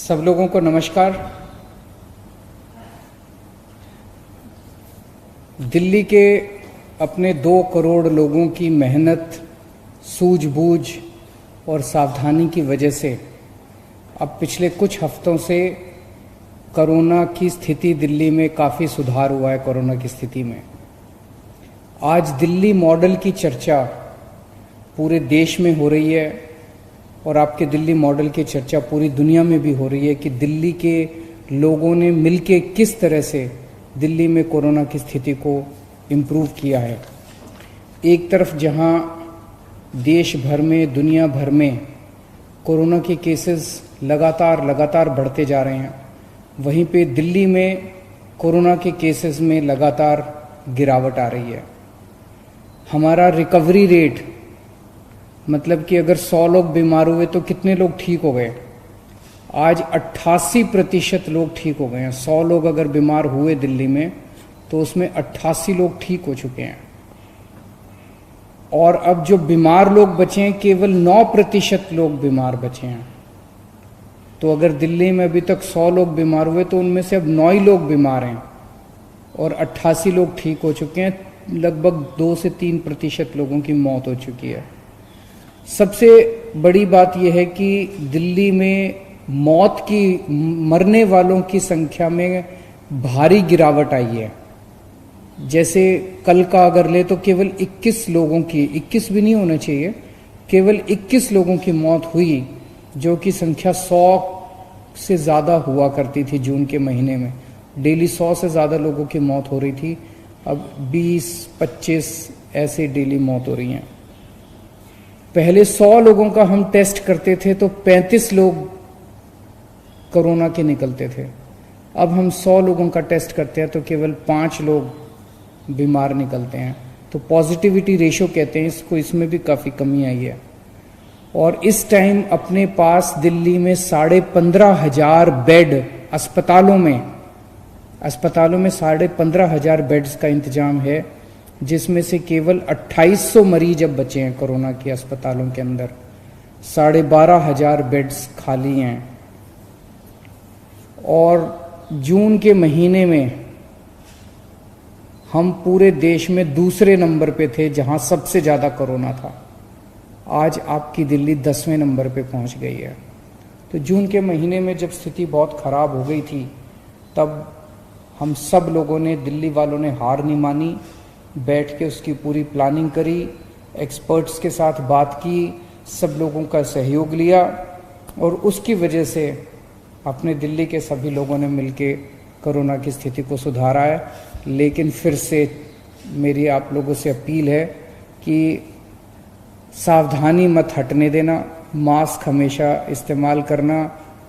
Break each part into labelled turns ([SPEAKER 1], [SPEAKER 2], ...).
[SPEAKER 1] सब लोगों को नमस्कार। दिल्ली के अपने 2 करोड़ लोगों की मेहनत, सूझबूझ और सावधानी की वजह से अब पिछले कुछ हफ्तों से कोरोना की स्थिति दिल्ली में काफ़ी सुधार हुआ है। कोरोना की स्थिति में आज दिल्ली मॉडल की चर्चा पूरे देश में हो रही है और आपके दिल्ली मॉडल की चर्चा पूरी दुनिया में भी हो रही है कि दिल्ली के लोगों ने मिलके किस तरह से दिल्ली में कोरोना की स्थिति को इम्प्रूव किया है। एक तरफ जहां देश भर में, दुनिया भर में कोरोना के केसेस लगातार बढ़ते जा रहे हैं, वहीं पे दिल्ली में कोरोना के केसेस में लगातार गिरावट आ रही है। हमारा रिकवरी रेट, मतलब कि अगर 100 लोग बीमार हुए तो कितने लोग ठीक हो गए, आज 88% लोग ठीक हो गए हैं। 100 लोग अगर बीमार हुए दिल्ली में तो उसमें 88 लोग ठीक हो चुके हैं। और अब जो बीमार लोग बचे हैं, केवल 9% लोग बीमार बचे हैं। तो अगर दिल्ली में अभी तक 100 लोग बीमार हुए तो उनमें से अब 9 ही लोग बीमार हैं और 88 लोग ठीक हो चुके हैं। लगभग 2 से 3% लोगों की मौत हो चुकी है। सबसे बड़ी बात यह है कि दिल्ली में मरने वालों की संख्या में भारी गिरावट आई है। जैसे कल का अगर ले तो केवल 21 लोगों की, 21 भी नहीं होना चाहिए, केवल 21 लोगों की मौत हुई, जो कि संख्या 100 से ज़्यादा हुआ करती थी जून के महीने में। डेली 100 से ज़्यादा लोगों की मौत हो रही थी, अब 20-25 ऐसे डेली मौत हो रही हैं। पहले 100 लोगों का हम टेस्ट करते थे तो 35 लोग कोरोना के निकलते थे। अब हम 100 लोगों का टेस्ट करते हैं तो केवल 5 लोग बीमार निकलते हैं। तो पॉजिटिविटी रेशो कहते हैं इसको, इसमें भी काफ़ी कमी आई है। और इस टाइम अपने पास दिल्ली में 15,500 बेड अस्पतालों में 15,500 बेड्स का इंतजाम है, जिसमें से केवल 2800 मरीज अब बचे हैं कोरोना के अस्पतालों के अंदर। 12,500 बेड्स खाली हैं। और जून के महीने में हम पूरे देश में दूसरे नंबर पे थे जहां सबसे ज़्यादा कोरोना था। आज आपकी दिल्ली 10वें नंबर पे पहुंच गई है। तो जून के महीने में जब स्थिति बहुत ख़राब हो गई थी, तब हम सब लोगों ने, दिल्ली वालों ने हार नहीं मानी, बैठ के उसकी पूरी प्लानिंग करी, एक्सपर्ट्स के साथ बात की, सब लोगों का सहयोग लिया और उसकी वजह से अपने दिल्ली के सभी लोगों ने मिलके कोरोना की स्थिति को सुधारा है। लेकिन फिर से मेरी आप लोगों से अपील है कि सावधानी मत हटने देना, मास्क हमेशा इस्तेमाल करना।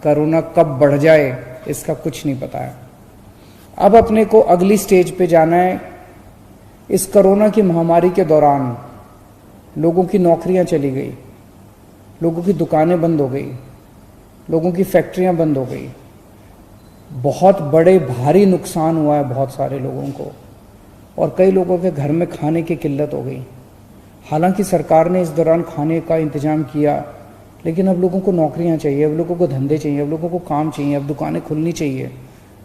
[SPEAKER 1] कोरोना कब बढ़ जाए इसका कुछ नहीं पता है। अब अपने को अगली स्टेज पे जाना है। इस कोरोना की महामारी के दौरान लोगों की नौकरियां चली गई, लोगों की दुकानें बंद हो गई, लोगों की फैक्ट्रियां बंद हो गई। बहुत बड़े भारी नुकसान हुआ है बहुत सारे लोगों को, और कई लोगों के घर में खाने की किल्लत हो गई। हालांकि सरकार ने इस दौरान खाने का इंतजाम किया, लेकिन अब लोगों को नौकरियां चाहिए, अब लोगों को धंधे चाहिए, अब लोगों को काम चाहिए, अब दुकानें खुलनी चाहिए।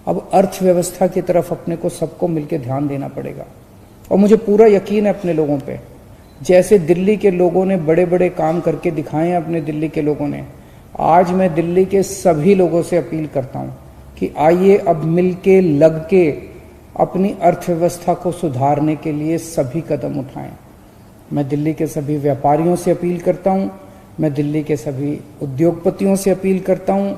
[SPEAKER 1] अब अर्थव्यवस्था की तरफ अपने को सबको मिलकर ध्यान देना पड़ेगा। और मुझे पूरा यकीन है अपने लोगों पे, जैसे दिल्ली के लोगों ने बड़े बड़े काम करके दिखाए हैं अपने दिल्ली के लोगों ने, आज मैं दिल्ली के सभी लोगों से अपील करता हूं कि आइए अब मिलके लग के अपनी अर्थव्यवस्था को सुधारने के लिए सभी कदम उठाएं। मैं दिल्ली के सभी व्यापारियों से अपील करता हूं, मैं दिल्ली के सभी उद्योगपतियों से अपील करता हूं,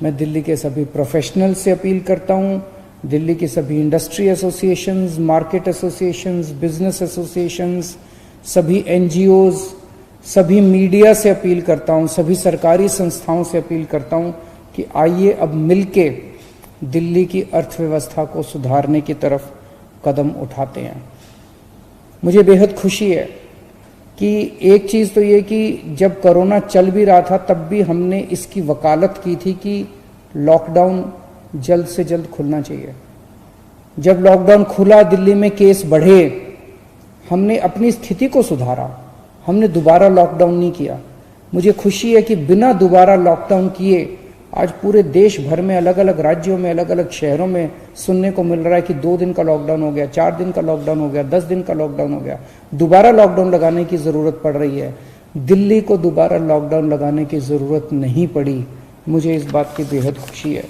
[SPEAKER 1] मैं दिल्ली के सभी प्रोफेशनल से अपील करता हूं, दिल्ली की सभी industry associations, market associations, business associations, सभी एनजीओज, सभी मीडिया से अपील करता हूं, सभी सरकारी संस्थाओं से अपील करता हूं कि आइए अब मिलके दिल्ली की अर्थव्यवस्था को सुधारने की तरफ कदम उठाते हैं। मुझे बेहद खुशी है कि एक चीज़ तो ये कि जब कोरोना चल भी रहा था तब भी हमने इसकी वकालत की थी कि लॉकडाउन जल्द से जल्द खुलना चाहिए। जब लॉकडाउन खुला, दिल्ली में केस बढ़े, हमने अपनी स्थिति को सुधारा, हमने दोबारा लॉकडाउन नहीं किया। मुझे खुशी है कि बिना दोबारा लॉकडाउन किए आज पूरे देश भर में अलग अलग राज्यों में अलग अलग शहरों में सुनने को मिल रहा है कि 2 दिन का लॉकडाउन हो गया, 4 दिन का लॉकडाउन हो गया, 10 दिन का लॉकडाउन हो गया, दोबारा लॉकडाउन लगाने की ज़रूरत पड़ रही है। दिल्ली को दोबारा लॉकडाउन लगाने की ज़रूरत नहीं पड़ी। मुझे इस बात की बेहद खुशी है।